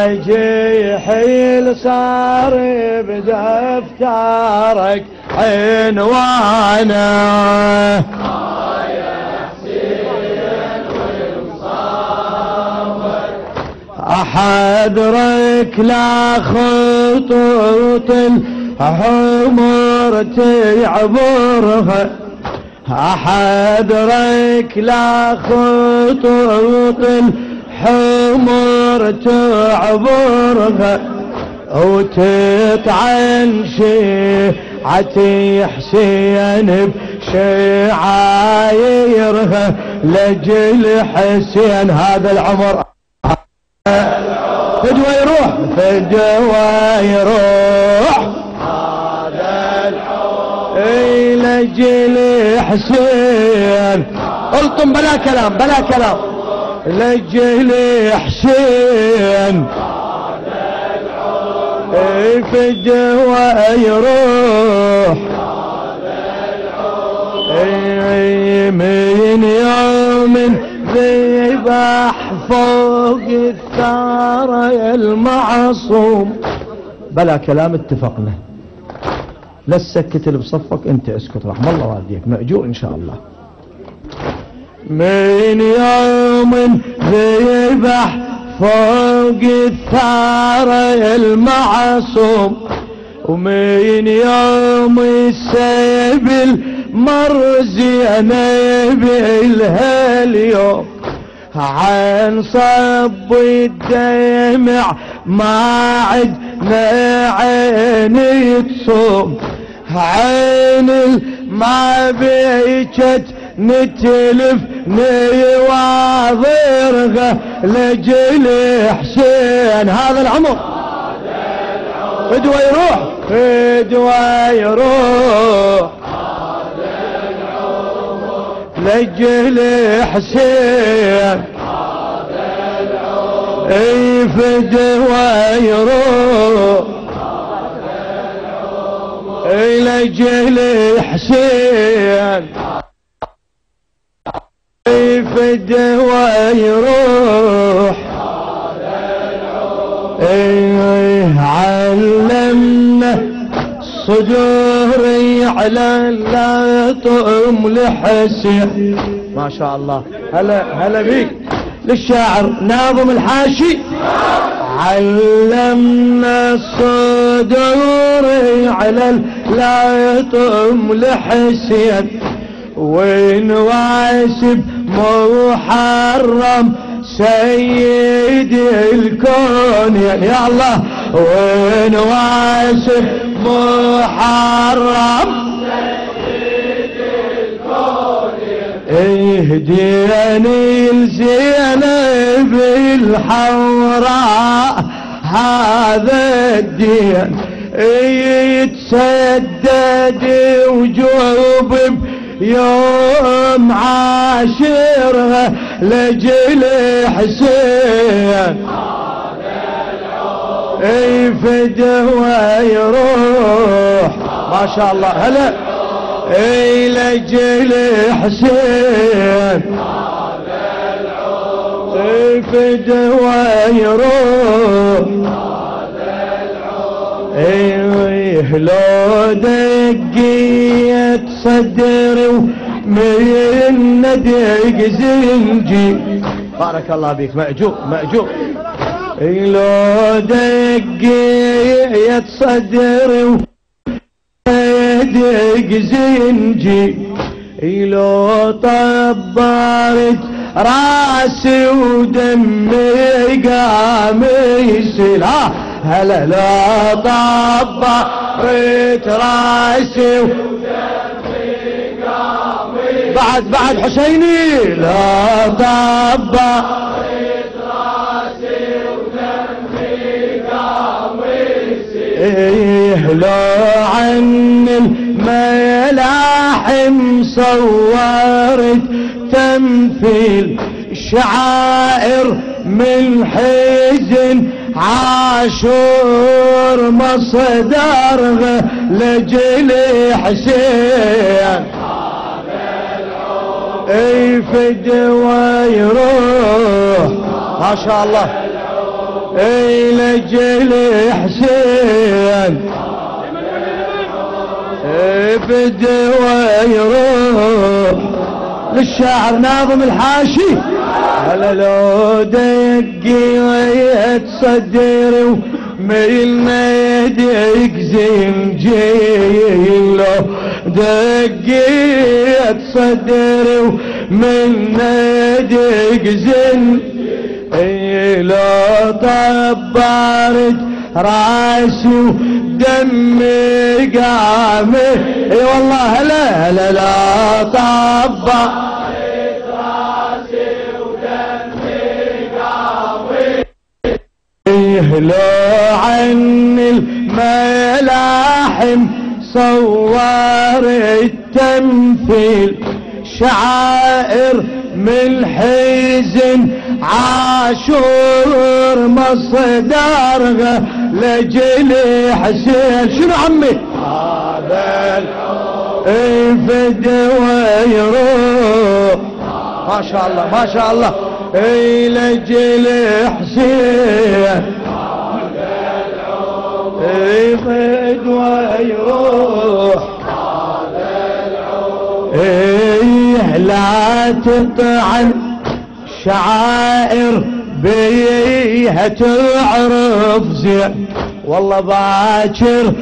راجحي صار بدفترك عنوانا أحضرك لا خطوط الحمر تعبرها أحضرك لا خطوط الحمر تعبرها وتطعن شيعتي حسين بشعايرها لجل حسين هذا العمر فجوة يروح فجوة يروح هذا العمر لجل حسين قلتم بلا كلام بلا كلام لجل حسين فجوة يروح من يوم ذبح فوق الثار المعصوم بلا كلام اتفقنا لا تسكت اللي بصفك انت اسكت رحم الله والديك مأجور ان شاء الله من يوم ذبح فوق الثار المعصوم ومن يوم السيب المرزي انا بالها اليوم عن صب الدمع ما عدنا عيني تصوم عين ما بيجت نتلف نواظرها لجل حسين هذا العمر فدوى يروح فدوى يروح لجل حسين اي فدوى يروح اي لجل حسين اي فدوى يروح اي علمنا صدوري على اللطم لحسين ما شاء الله هلا بيك للشاعر ناظم الحاشي علمنا صدوري على اللطم لحسين ونواسب محرم سيد الكون يا الله ونواسب محرم سيد الكون اهديني لزينب الحوراء هذا الدين يتسدد وجوب يوم عاشرها لجل حسين اي فدوى يروح ما شاء الله هلا اي لجل حسين اي فدوى يروح اي لو دقيت صدري ومن دق زنجي بارك الله بيك مأجور لو دقيت صدري ودق زنجي لو طبرت راسي ودمي قام يسيل هلا لا طبرت راسي ودمي قام يسيل بعد حسيني لا طبرت راسي ودمي قام يسيل لو عن الملاحم صورت تمثيل شعائر من حزن عاشور مصدرها لجل حسين اي فدوى يروح ما شاء الله اي لجل حسين بدوا يروح للشاعر ناظم الحاشي على لو دقيت صدري ومن يديك زنجيله دقيت صدري ومن يديك زنجيله طبرت راسي ودمي قامي اي والله لا لا لا طبرت راسي ودمي قامي لو عن الملاحم صور التمثيل شعائر من حزن عاشور مصدرها لجل حسين شنو عمي هذا الفد ويروح ما شاء الله ما شاء الله اي لجل حسين اي فد ويروح ايه لا تطعن شعائر بيها تعرف زين والله باكر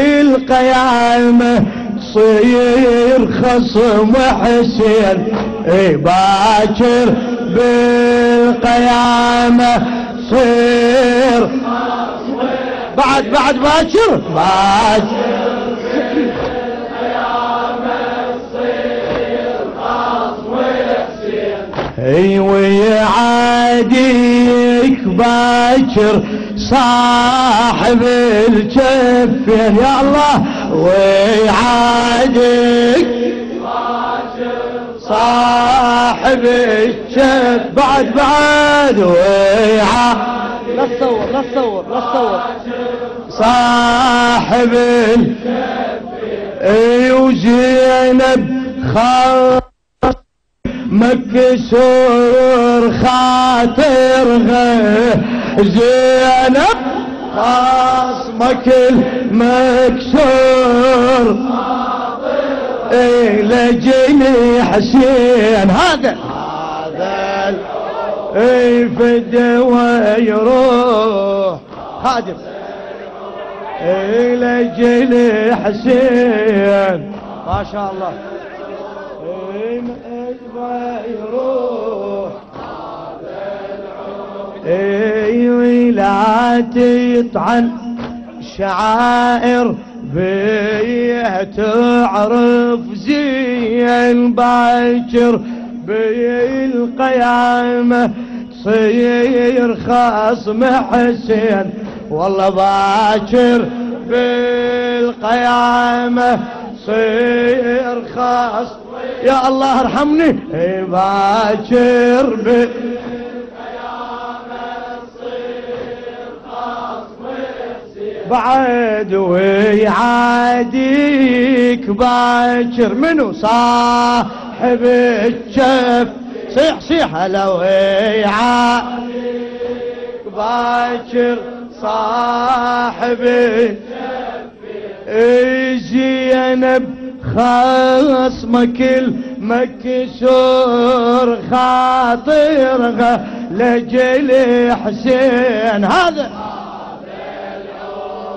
بالقيامة تصير خصم حسين اي باكر بالقيامة تصير بعد باكر اي ويعاديك باكر صاحب الجفين يا الله ويعاديك باكر صاحب الجف بعد لا تصور صاحب اي وزينب مكسور خاطرها زينب خاصمك المكسور ايه لجني حسين هذا ايه فدوى يروح خادم ايه لجني حسين ما شاء الله يروح اي لا تطعن شعائر بيه تعرف زين باكر بالقيامة تصير خصم حسين والله باكر بالقيامة تصير خصم يا الله ارحمني باكر بعد ويعاديك باكر منو صاحب الجف صيح لو يعاديك باكر صاحب زينب خصمك المكسور خاطرها لجل حسين هذا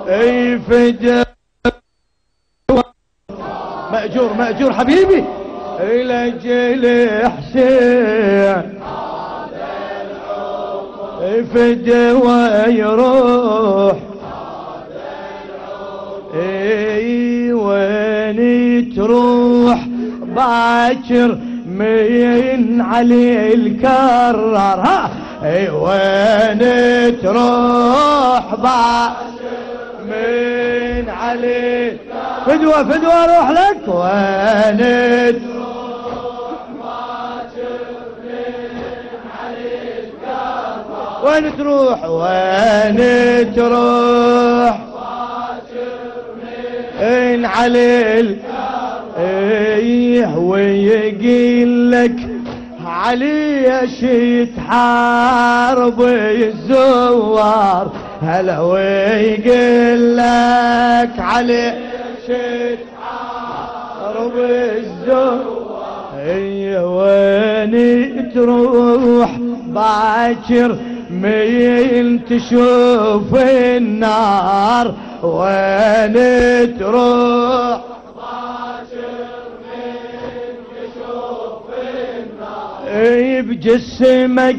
اي فدا مأجور حبيبي اي لجل حسين اي فدا ويروح اي وين تروح باكر من علي الكرر ها اي وين تروح باكر من علي فدوة اروح لك وين تروح باكر من علي الكرر وين تروح ان علي ايه ويقيل لك علي يتحارب الزوار هلا ويقول لك علي يتحارب الزوار وين تروح باكر مين تشوف النار وين تروح بجسمك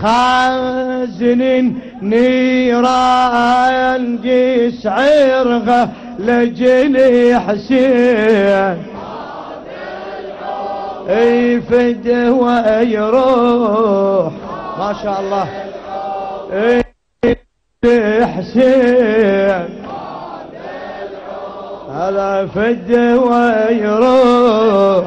خازن نيران يسعرها لجلي حسين فده ويروح ما شاء الله حسين هذا فده ويروح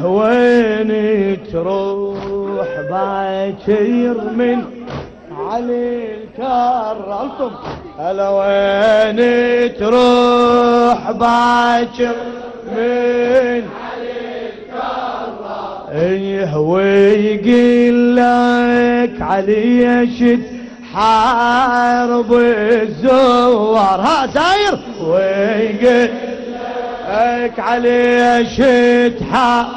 وين تروح باكر من علي الكرمتم هلا وين تروح باكر من علي الكرم ويقول لك علي يشد حارب الزوار ها داير ويقول لك علي شد حارب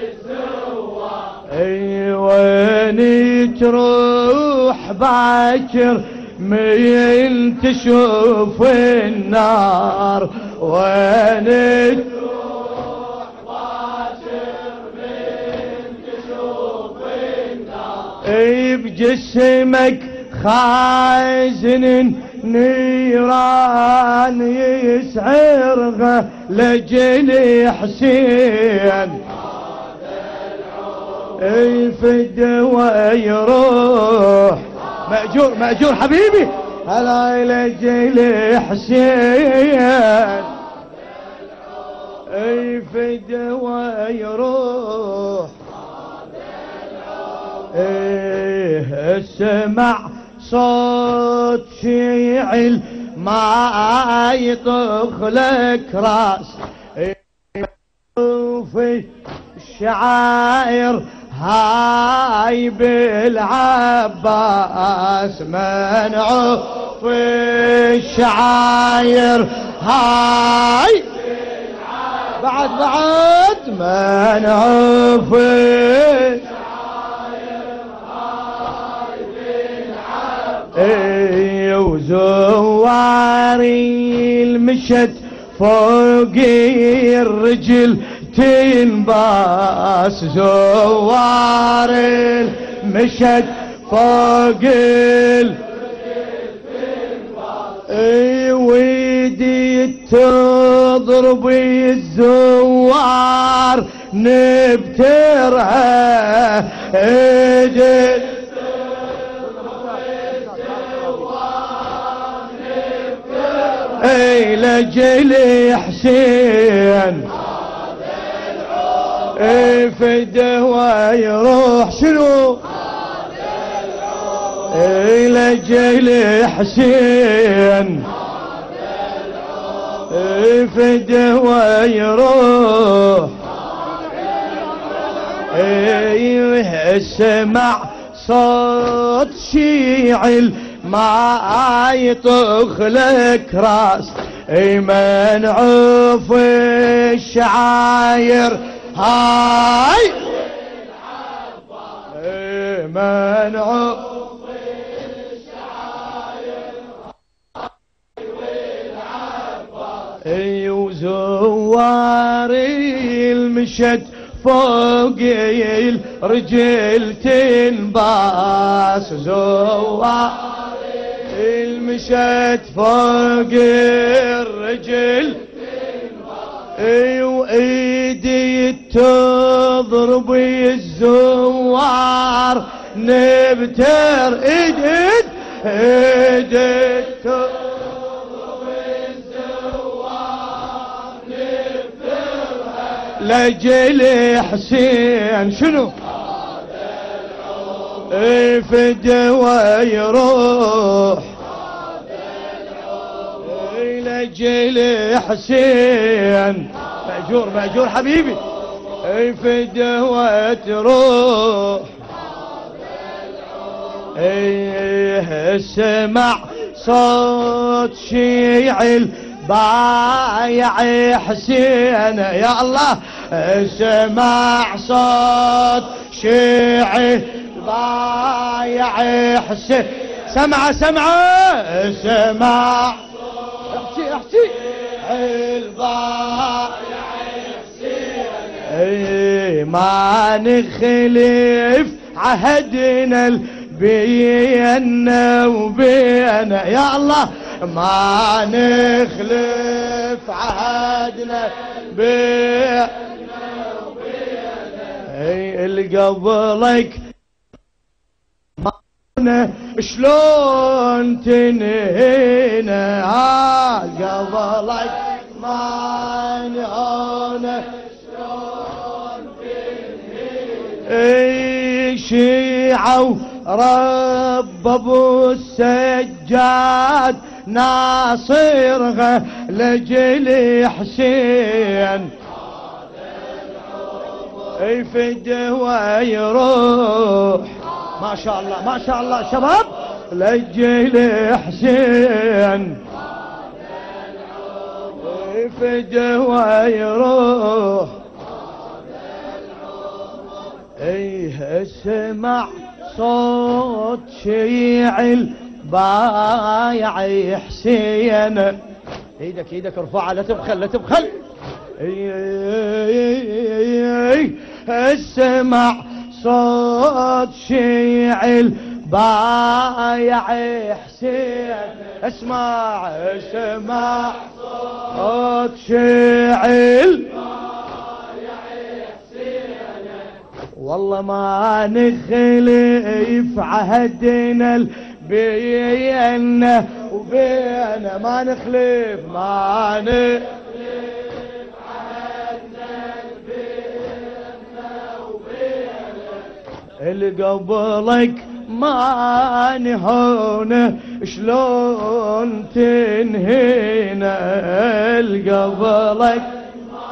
الزوار وين تروح باكر من تشوف النار وين تروح باكر من تشوف النار بجسمك خازن نيران يسعرها لجلي حسين فد ويروح مأجور مأجور حبيبي هلا لجلي حسين فد ويروح اسمع صوت شيعل ما يطخ لك راس في الشعائر هاي بالعباس منعوا في الشعائر هاي بعد منعوا في وزواري المشت فوق الرجل تنباس زوار المشت فوق ويدي تضرب الزوار نبترها اجل لجلي حسين فده ويروح شنو لجلي حسين فده ويروح اسمع صوت شيعل ما يطخ لك راس منعوا في الشعاير هاي منعوا في الشعاير وزواري المشت فوق الرجل تنباس زواري المشت فوق الرجل وايدي تضرب الزوار نبتر ايدي تضرب الزوار نبترها لجلي حسين شنو فد ويروح لجلي حسين مأجور مأجور حبيبي. فدوة تروح اسمع صوت شيعي بايع حسين يا الله. اسمع صوت شيعي بايع حسين. سمع اسمع احكي البايع حسين. ما نخلف عهدنا بينا وبينا يا الله. ما نخلف عهدنا بينا وبينا. اللي قبلك شلون تنهينا قبلك ما نهونا شلون تنهينا. شيعوا رب ابو السجاد ناصرها لجل حسين. فدوة يروح ما شاء الله ما شاء الله شباب لجل حسين. فدوة يروح اسمع صوت شيعي البايع حسين. ايدك ارفعها لا تبخل لا تبخل. اسمع صوت شيعي البايع حسين. اسمع صوت شيعي البايع حسين. والله ما نخلف عهدنا بينا وبينا. ما نخلف عهدنا بينا وبينا. اللي قبلك ما نهونا شلون تنهينا. اللي قبلك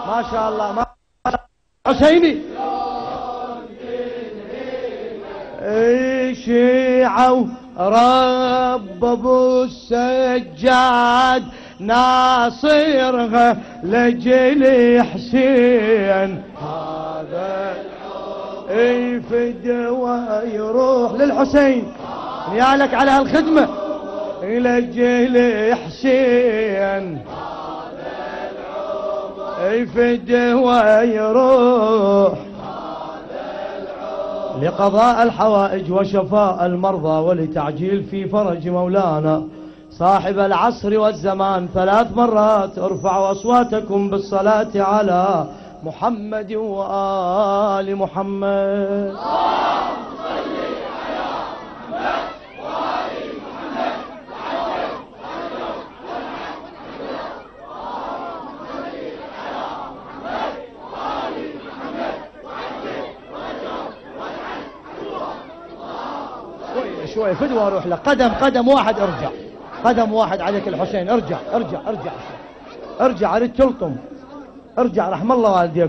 ما شاء الله ما حسيني. شيعوا رب ابو السجاد ناصرها لجل حسين. هذا فدوة يروح للحسين يالك على هالخدمة لجل حسين. فدوة يروح لقضاء الحوائج وشفاء المرضى ولتعجيل في فرج مولانا صاحب العصر والزمان. 3 مرات ارفعوا أصواتكم بالصلاة على محمد وآل محمد. شوي فدوة اروح لك. قدم واحد ارجع. قدم واحد عليك الحسين. ارجع ارجع ارجع ارجع ارجع. اريد تلطم. ارجع رحم الله والديك.